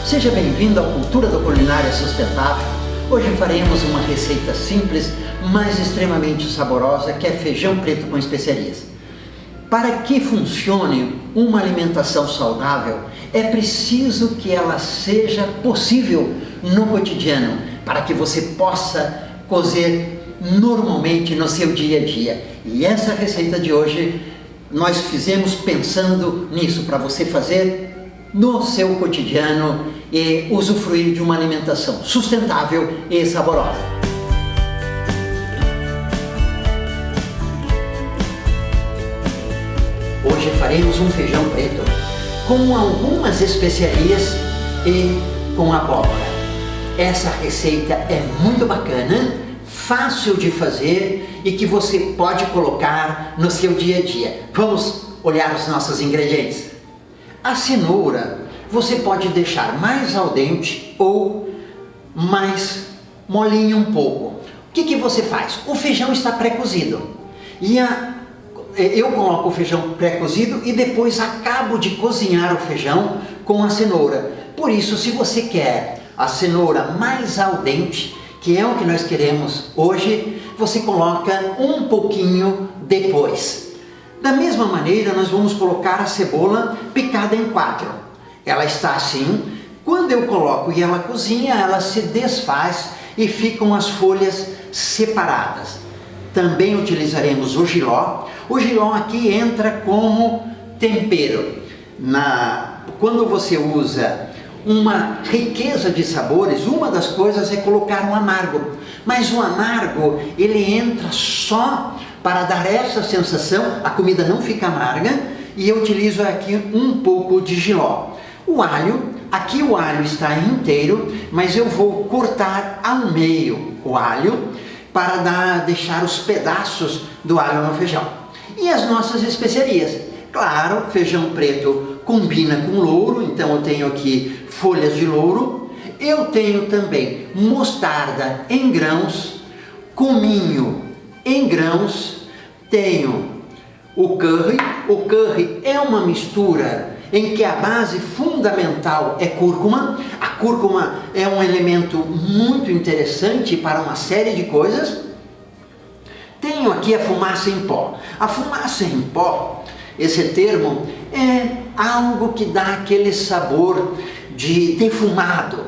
Seja bem-vindo à Cultura da Culinária Sustentável. Hoje faremos uma receita simples, mas extremamente saborosa, que é feijão preto com especiarias. Para que funcione uma alimentação saudável, é preciso que ela seja possível no cotidiano, para que você possa cozer normalmente no seu dia a dia. E essa receita de hoje nós fizemos pensando nisso, para você fazer no seu cotidiano e usufruir de uma alimentação sustentável e saborosa. Hoje faremos um feijão preto com algumas especiarias e com abóbora. Essa receita é muito bacana, fácil de fazer e que você pode colocar no seu dia a dia. Vamos olhar os nossos ingredientes. A cenoura você pode deixar mais al dente ou mais molinho um pouco. O que você faz? O feijão está pré-cozido e eu coloco o feijão pré-cozido e depois acabo de cozinhar o feijão com a cenoura. Por isso, se você quer a cenoura mais al dente, que é o que nós queremos hoje, você coloca um pouquinho depois. Da mesma maneira, nós vamos colocar a cebola picada em 4. Ela está assim, quando eu coloco e ela cozinha, ela se desfaz e ficam as folhas separadas. Também utilizaremos o jiló. O jiló aqui entra como tempero. Quando você usa uma riqueza de sabores, uma das coisas é colocar um amargo. Mas o amargo, ele entra só para dar essa sensação, a comida não fica amarga, e eu utilizo aqui um pouco de jiló. O alho, aqui o alho está inteiro, mas eu vou cortar ao meio o alho para deixar os pedaços do alho no feijão. E as nossas especiarias. Claro, feijão preto combina com louro, então eu tenho aqui folhas de louro. Eu tenho também mostarda em grãos, cominho em grãos, tenho o curry. O curry é uma mistura em que a base fundamental é cúrcuma. A cúrcuma é um elemento muito interessante para uma série de coisas. Tenho aqui a fumaça em pó. A fumaça em pó, esse termo, é algo que dá aquele sabor de defumado.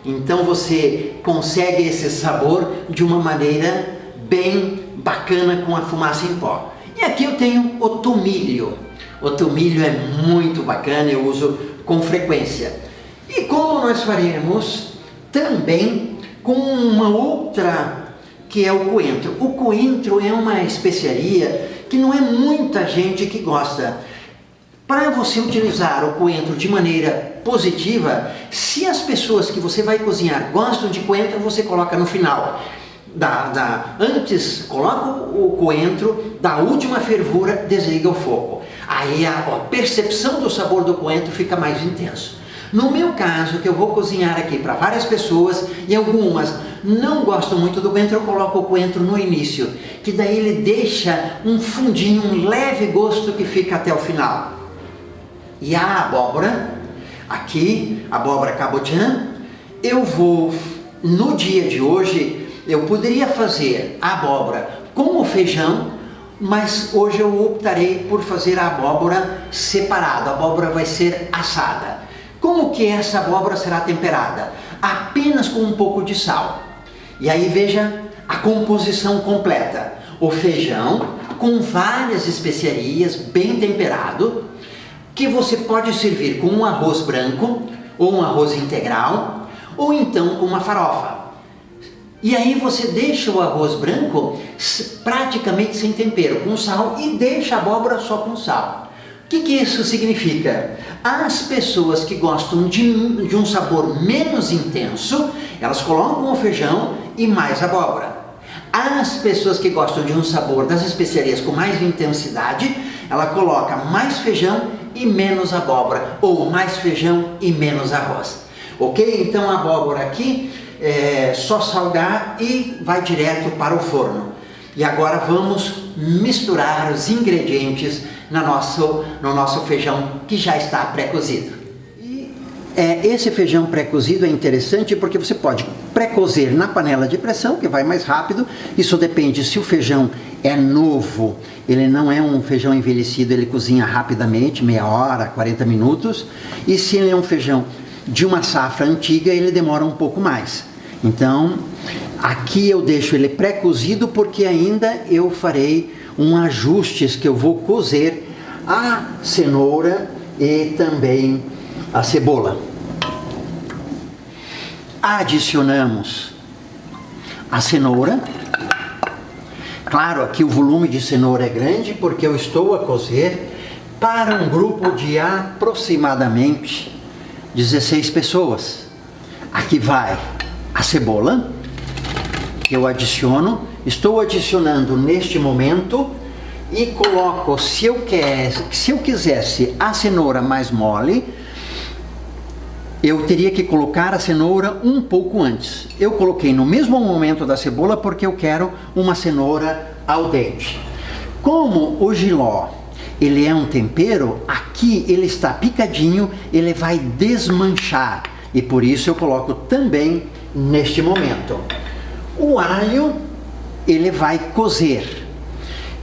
Então você consegue esse sabor de uma maneira bem bacana com a fumaça em pó. E aqui eu tenho o tomilho. O tomilho é muito bacana, eu uso com frequência. E como nós faremos também com uma outra, que é o coentro. O coentro é uma especiaria que não é muita gente que gosta. Para você utilizar o coentro de maneira positiva, se as pessoas que você vai cozinhar gostam de coentro, você coloca no final. Antes, coloca o coentro, da última fervura, desliga o fogo. Aí a percepção do sabor do coentro fica mais intenso. No meu caso, que eu vou cozinhar aqui para várias pessoas e algumas não gostam muito do coentro, eu coloco o coentro no início, que daí ele deixa um fundinho, um leve gosto que fica até o final. E a abóbora, aqui, abóbora cabotiã, eu vou, no dia de hoje, eu poderia fazer a abóbora com o feijão, mas hoje eu optarei por fazer a abóbora separada. A abóbora vai ser assada. Como que essa abóbora será temperada? Apenas com um pouco de sal. E aí veja a composição completa. O feijão com várias especiarias, bem temperado, que você pode servir com um arroz branco, ou um arroz integral, ou então com uma farofa. E aí você deixa o arroz branco praticamente sem tempero, com sal, e deixa a abóbora só com sal. O que isso significa? As pessoas que gostam de um sabor menos intenso, elas colocam o feijão e mais abóbora. As pessoas que gostam de um sabor das especiarias com mais intensidade, ela coloca mais feijão e menos abóbora, ou mais feijão e menos arroz. Ok? Então a abóbora aqui é só salgar e vai direto para o forno. E agora vamos misturar os ingredientes no nosso feijão que já está pré-cozido. E Esse feijão pré-cozido é interessante porque você pode pré-cozer na panela de pressão, que vai mais rápido. Isso depende se o feijão é novo, ele não é um feijão envelhecido, ele cozinha rapidamente, meia hora, 40 minutos. E se ele é um feijão de uma safra antiga, ele demora um pouco mais. Então, aqui eu deixo ele pré-cozido porque ainda eu farei ajustes que eu vou cozer a cenoura e também a cebola. Adicionamos a cenoura. Claro, aqui o volume de cenoura é grande porque eu estou a cozer para um grupo de aproximadamente 16 pessoas. Aqui vai a cebola que eu adiciono. Estou adicionando neste momento e coloco, se eu quisesse a cenoura mais mole, eu teria que colocar a cenoura um pouco antes. Eu coloquei no mesmo momento da cebola porque eu quero uma cenoura al dente. Como o jiló, ele é um tempero, aqui ele está picadinho, ele vai desmanchar. E por isso eu coloco também neste momento. O alho, ele vai cozer.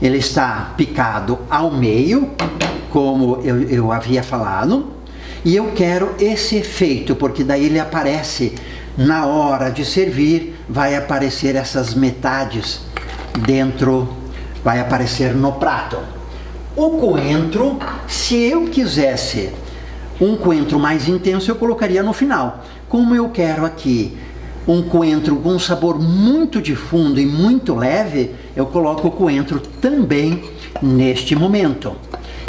Ele está picado ao meio, como eu havia falado. E eu quero esse efeito, porque daí ele aparece na hora de servir, vai aparecer essas metades dentro, vai aparecer no prato. O coentro, se eu quisesse um coentro mais intenso, eu colocaria no final. Como eu quero aqui um coentro com um sabor muito de fundo e muito leve, eu coloco o coentro também neste momento.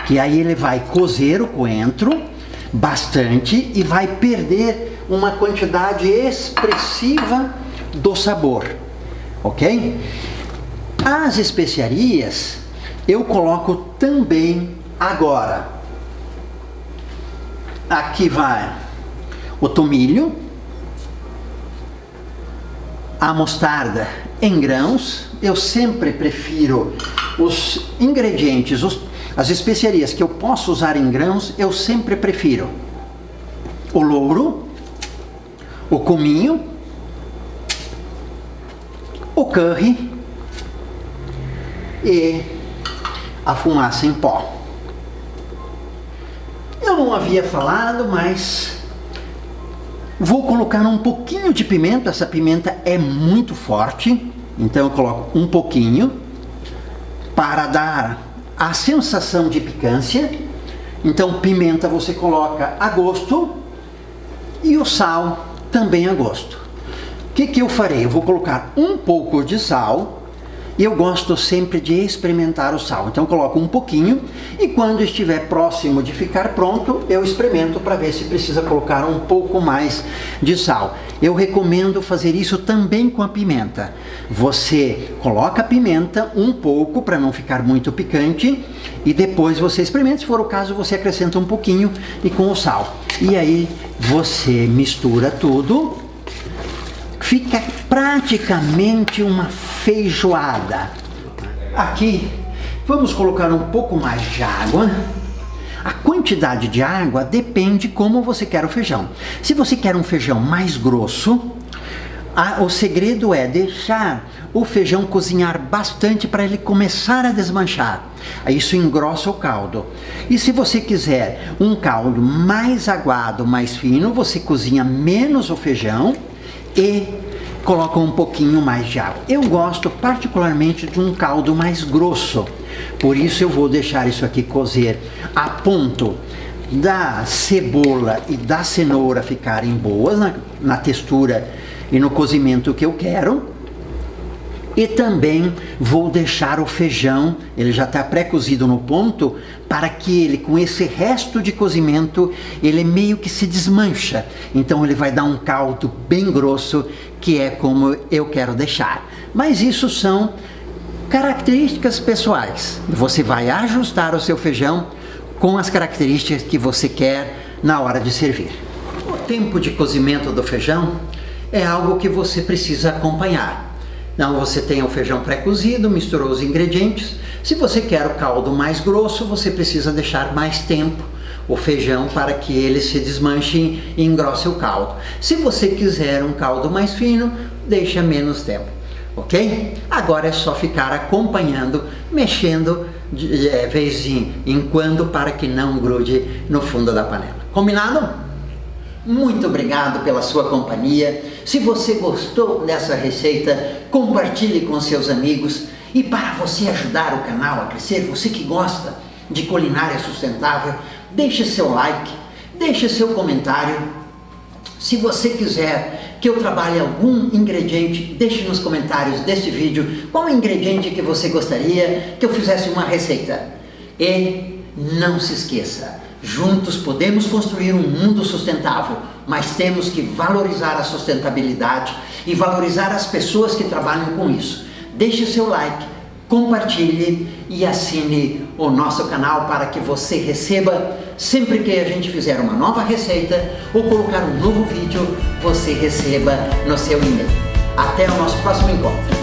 Que aí ele vai cozer o coentro bastante e vai perder uma quantidade expressiva do sabor, ok? As especiarias eu coloco também agora. Aqui vai o tomilho, a mostarda em grãos. Eu sempre prefiro os ingredientes, as especiarias que eu posso usar em grãos, eu sempre prefiro o louro, o cominho, o curry e a fumaça em pó. Eu não havia falado, mas vou colocar um pouquinho de pimenta. Essa pimenta é muito forte, então eu coloco um pouquinho para dar a sensação de picância. Então pimenta você coloca a gosto e o sal também a gosto. O que eu farei? Eu vou colocar um pouco de sal. E eu gosto sempre de experimentar o sal. Então eu coloco um pouquinho e quando estiver próximo de ficar pronto, eu experimento para ver se precisa colocar um pouco mais de sal. Eu recomendo fazer isso também com a pimenta. Você coloca a pimenta um pouco para não ficar muito picante e depois você experimenta. Se for o caso, você acrescenta um pouquinho e com o sal. E aí você mistura tudo. Fica praticamente uma feijoada. Aqui vamos colocar um pouco mais de água. A quantidade de água depende como você quer o feijão. Se você quer um feijão mais grosso, o segredo é deixar o feijão cozinhar bastante para ele começar a desmanchar. Isso engrossa o caldo. E se você quiser um caldo mais aguado, mais fino, você cozinha menos o feijão e coloca um pouquinho mais de água. Eu gosto particularmente de um caldo mais grosso, por isso eu vou deixar isso aqui cozer a ponto da cebola e da cenoura ficarem boas na textura e no cozimento que eu quero. E também vou deixar o feijão, ele já está pré-cozido no ponto, para que ele, com esse resto de cozimento, ele meio que se desmancha. Então ele vai dar um caldo bem grosso, que é como eu quero deixar. Mas isso são características pessoais. Você vai ajustar o seu feijão com as características que você quer na hora de servir. O tempo de cozimento do feijão é algo que você precisa acompanhar. Então você tem o feijão pré-cozido, misturou os ingredientes. Se você quer o caldo mais grosso, você precisa deixar mais tempo o feijão para que ele se desmanche e engrosse o caldo. Se você quiser um caldo mais fino, deixa menos tempo, ok? Agora é só ficar acompanhando, mexendo de vez em quando para que não grude no fundo da panela. Combinado? Muito obrigado pela sua companhia. Se você gostou dessa receita, compartilhe com seus amigos. E para você ajudar o canal a crescer, você que gosta de culinária sustentável, deixe seu like, deixe seu comentário. Se você quiser que eu trabalhe algum ingrediente, deixe nos comentários deste vídeo qual ingrediente que você gostaria que eu fizesse uma receita. E não se esqueça, juntos podemos construir um mundo sustentável, mas temos que valorizar a sustentabilidade e valorizar as pessoas que trabalham com isso. Deixe seu like, compartilhe e assine o nosso canal para que você receba, sempre que a gente fizer uma nova receita ou colocar um novo vídeo, você receba no seu e-mail. Até o nosso próximo encontro.